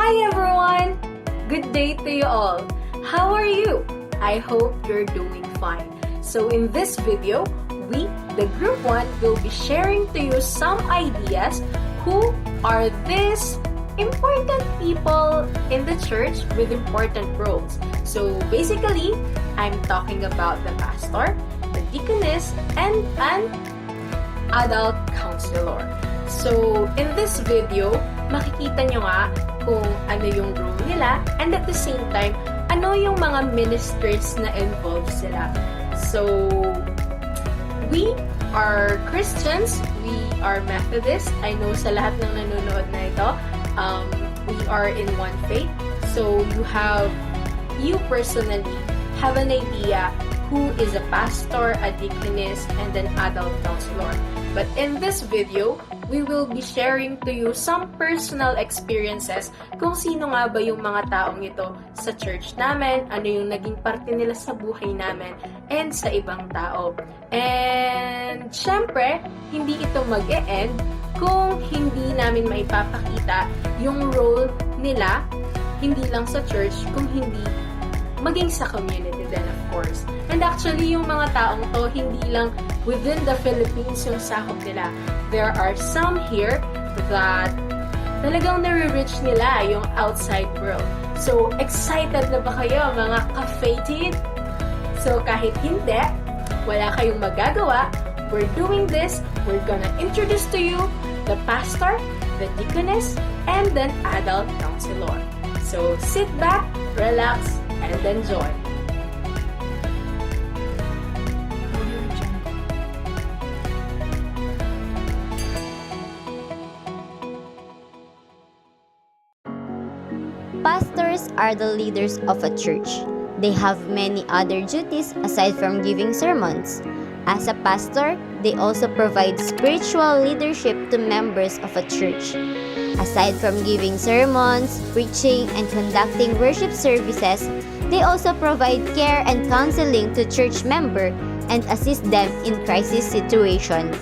Hi everyone! Good day to you all. How are you? I hope you're doing fine. So in this video, we, the Group 1, will be sharing to you some ideas who are these important people in the church with important roles. So basically, I'm talking about the pastor, the deaconess, and an adult counselor. So in this video, makikita nyo nga kung ano yung role nila and at the same time, ano yung mga ministries na involved sila. So, we are Christians, we are Methodist. I know sa lahat ng nanonood na ito, we are in one faith. So, you personally have an idea who is a pastor, a deaconess, and an adult counselor. But in this video, we will be sharing to you some personal experiences kung sino nga ba yung mga taong ito sa church namin, ano yung naging parte nila sa buhay namin, and sa ibang tao. And syempre, hindi ito mag-e-end kung hindi namin maipapakita yung role nila, hindi lang sa church, kung hindi maging sa community din, of course. And actually, yung mga taong to, hindi lang within the Philippines yung sakop nila. There are some here that talagang nare-reach nila yung outside world. So, excited na ba kayo, mga ka-fated? So, kahit hindi, wala kayong magagawa. We're doing this. We're gonna introduce to you the pastor, the deaconess, and then adult counselor. So, sit back, relax, and enjoy. Pastors are the leaders of a church. They have many other duties aside from giving sermons. As a pastor, they also provide spiritual leadership to members of a church. Aside from giving sermons, preaching, and conducting worship services, they also provide care and counseling to church members and assist them in crisis situation.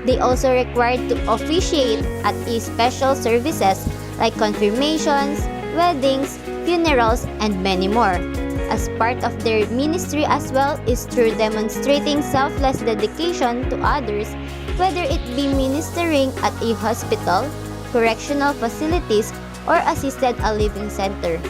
They also required to officiate at special services like confirmations, weddings, funerals, and many more. As part of their ministry as well is through demonstrating selfless dedication to others, whether it be ministering at a hospital, correctional facilities, or assisted a living center.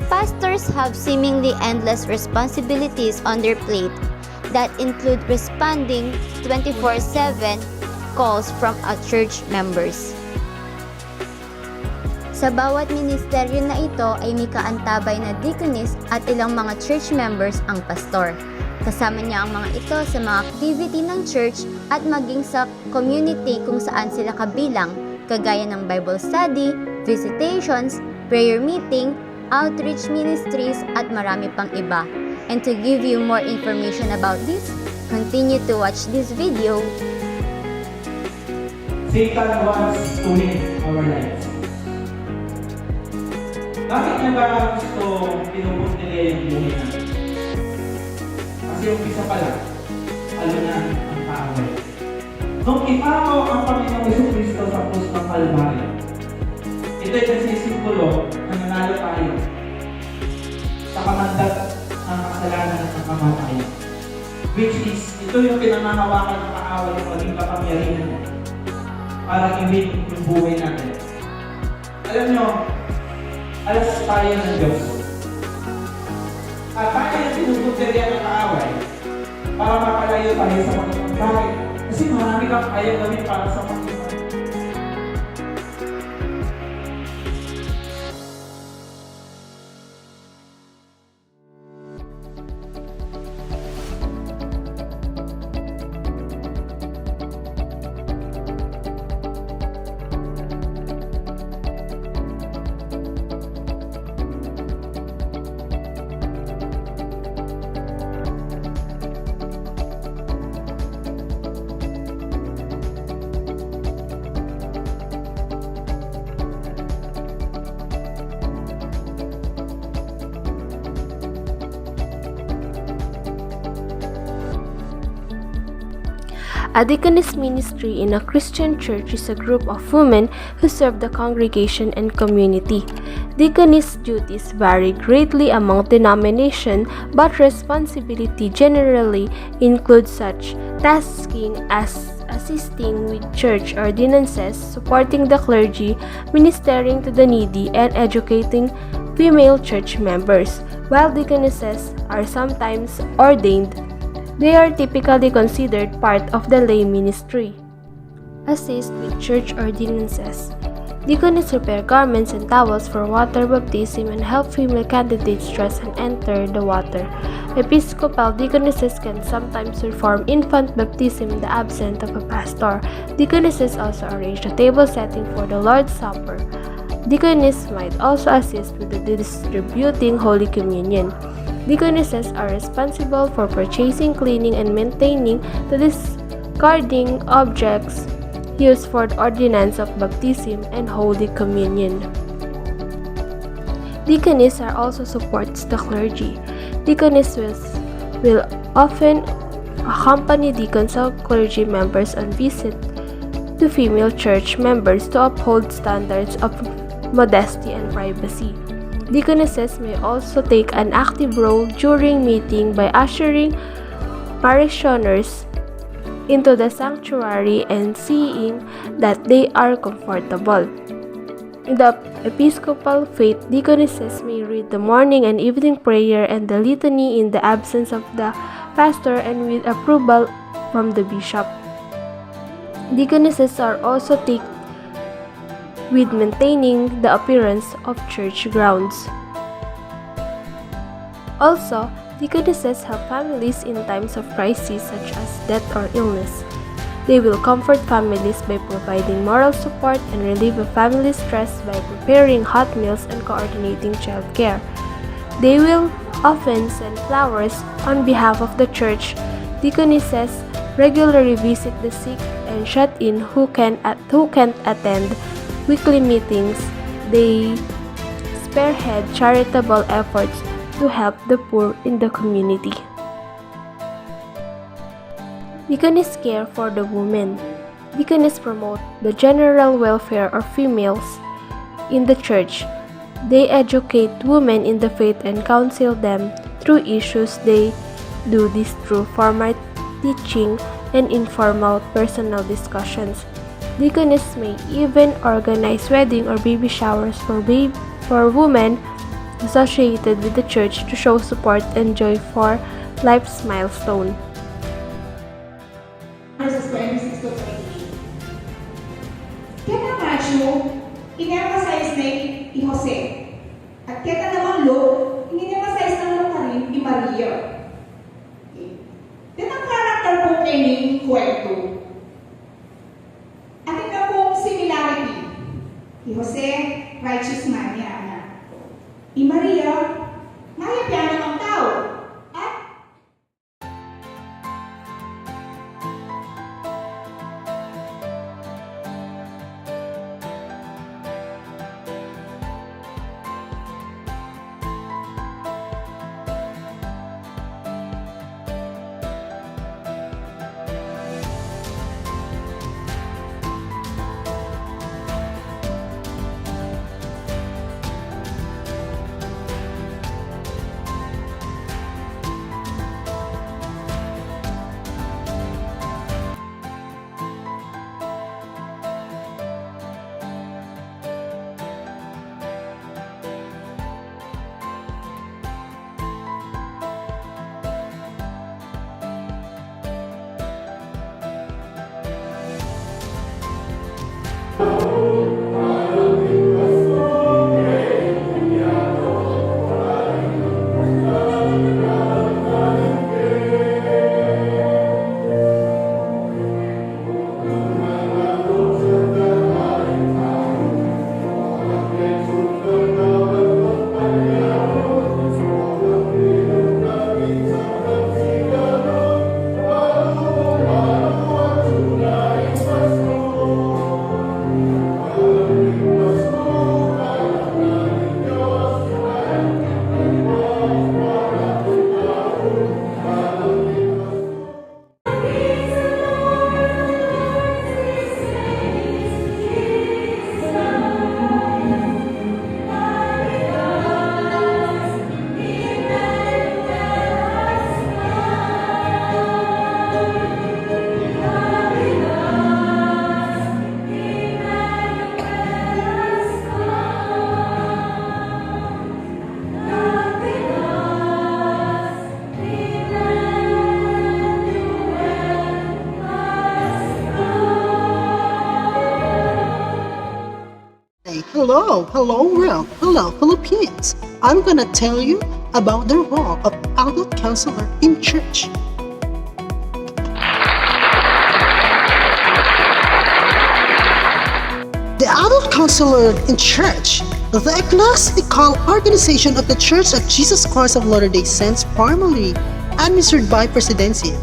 Pastors have seemingly endless responsibilities on their plate that include responding 24/7 calls from our church members. Sa bawat ministeryo na ito ay may kaantabay na deaconess at ilang mga church members ang pastor. Kasama niya ang mga ito sa mga activity ng church at maging sa community kung saan sila kabilang, kagaya ng Bible study, visitations, prayer meeting, outreach ministries, at marami pang iba. And to give you more information about this, continue to watch this video. Satan wants to win our lives. Bakit niya ba gusto pinupuntilya yung buhay natin? Kasi umpisa pa lang, alunan ang kaaway. Nung ipako ang Panginoong Jesucristo sa krus ng Kalbaryo, ito'y nagsisimbolo na nanalo tayo sa kamandag ng kasalanan at ng kamatayan. Which is, ito yung pinangangawakan ng kaaway ng maging kapangyarihan para i-win yung buhay natin. Alam nyo, alas tayo ng Diyos. At tayo yung pinupuntirya ng kaaway para mapalayo tayo sa Panginoon. Bakit? Kasi marami kang kaya gawin para sa Panginoon. A deaconess ministry in a Christian church is a group of women who serve the congregation and community. Deaconess duties vary greatly among denominations, but responsibility generally includes such tasking as assisting with church ordinances, supporting the clergy, ministering to the needy, and educating female church members. While deaconesses are sometimes ordained, they are typically considered part of the lay ministry. Assist with church ordinances. Deaconess prepare garments and towels for water baptism and help female candidates dress and enter the water. Episcopal deaconesses can sometimes perform infant baptism in the absence of a pastor. Deaconesses also arrange the table setting for the Lord's Supper. Deaconess might also assist with the distributing Holy Communion. Deaconesses are responsible for purchasing, cleaning, and maintaining the discarding objects used for the ordinance of baptism and Holy Communion. Deaconess are also supports the clergy. Deaconesses will often accompany deacons or clergy members on visit to female church members to uphold standards of modesty and privacy. Deaconesses may also take an active role during meeting by ushering parishioners into the sanctuary and seeing that they are comfortable. In the Episcopal faith, deaconesses may read the morning and evening prayer and the litany in the absence of the pastor and with approval from the bishop. Deaconesses are also tasked with maintaining the appearance of church grounds. Also, deaconesses help families in times of crisis such as death or illness. They will comfort families by providing moral support and relieve a family's stress by preparing hot meals and coordinating childcare. They will often send flowers on behalf of the church. Deaconesses regularly visit the sick and shut-in who can't attend weekly meetings. They spearhead charitable efforts to help the poor in the community. Deaconess care for the women. Deaconess promote the general welfare of females in the church. They educate women in the faith and counsel them through issues. They do this through formal teaching and informal personal discussions. Deaconess may even organize wedding or baby showers for women associated with the church to show support and joy for life's milestone. Verses 26 to 28. Kaya Matthew, in-emphasize ni Jose. At kaya naman Luke, in-emphasize ng Luke rin ni Maria. Yan ang karakter po kaining kwento. At ito pong similarity. Ni Jose, righteous man niya. Ni Maria, mayapyan ang tao. At hello world, hello Philippines. I'm gonna tell you about the role of adult counselor in church. The adult counselor in church, the ecclesiastical organization of the Church of Jesus Christ of Latter-day Saints, primarily administered by presidency.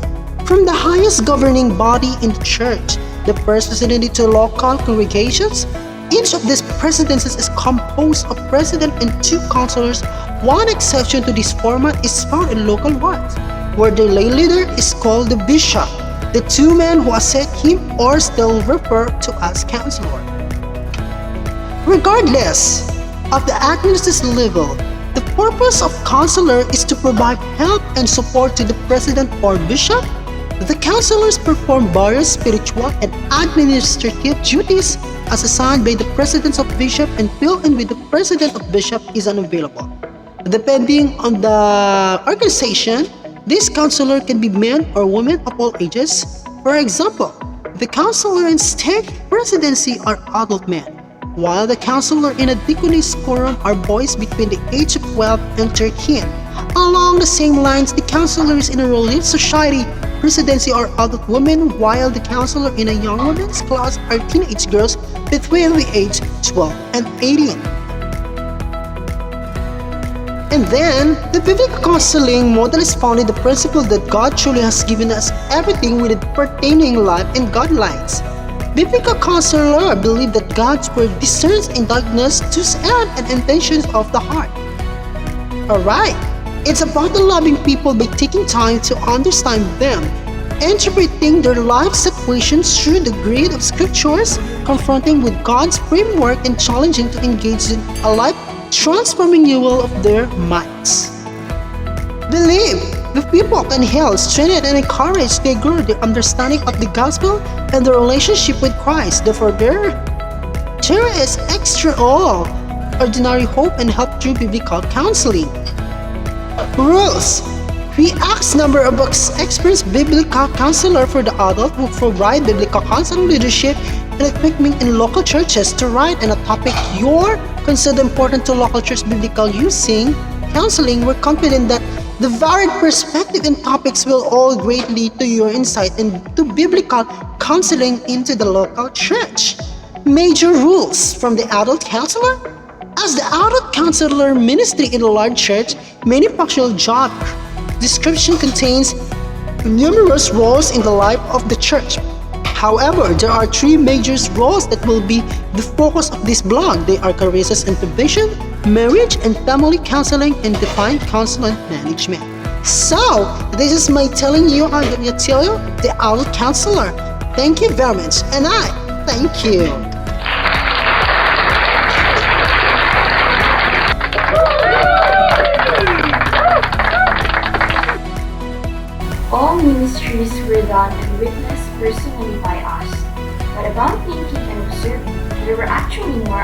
From the highest governing body in the church, the first presidency to local congregations, each of these presidencies is composed of president and two counselors. One exception to this format is found in local wards, where the lay leader is called the bishop, the two men who assist him or still referred to as counselor. Regardless of the administrative level, the purpose of counselor is to provide help and support to the president or bishop. The counselors perform various spiritual and administrative duties as assigned by the presidents of bishop and fill in with the president of bishop is unavailable. Depending on the organization, this counselor can be men or women of all ages. For example, the counselor in state presidency are adult men, while the counselor in a deaconess quorum are boys between the age of 12 and 13. Along the same lines, the counselors in a relief society presidency are adult women, while the counselor in a young women's class are teenage girls between the age 12 and 18. And then, the biblical counseling model is founded on the principle that God truly has given us everything with pertaining life and guidelines. Biblical counselors believe that God's word discerns and diagnoses the end and intentions of the heart. Alright, it's about the loving people by taking time to understand them, interpreting their life situations through the grid of scriptures, confronting with God's framework and challenging to engage in a life-transforming renewal of their minds. Believe the people can help strengthen and encourage their grow their understanding of the gospel and their relationship with Christ. Therefore, there is extraordinary hope and help through biblical counseling. Rules. We ask number of experienced biblical counselor for the adult who provide biblical counseling leadership and equipment in local churches to write on a topic you consider important to local church biblical using counseling. We're confident that the varied perspective and topics will all greatly to your insight into biblical counseling into the local church. Major rules from the adult counselor. As the adult counselor ministry in a large church, many functional job description contains numerous roles in the life of the church. However, there are three major roles that will be the focus of this blog. They are crisis intervention, marriage and family counseling, and defined counseling management. So, this is my telling you, I'm going to tell you, the adult counselor. Thank you very much, and I thank you. All ministries were done and witnessed personally by us. But upon thinking and observing, there were actually more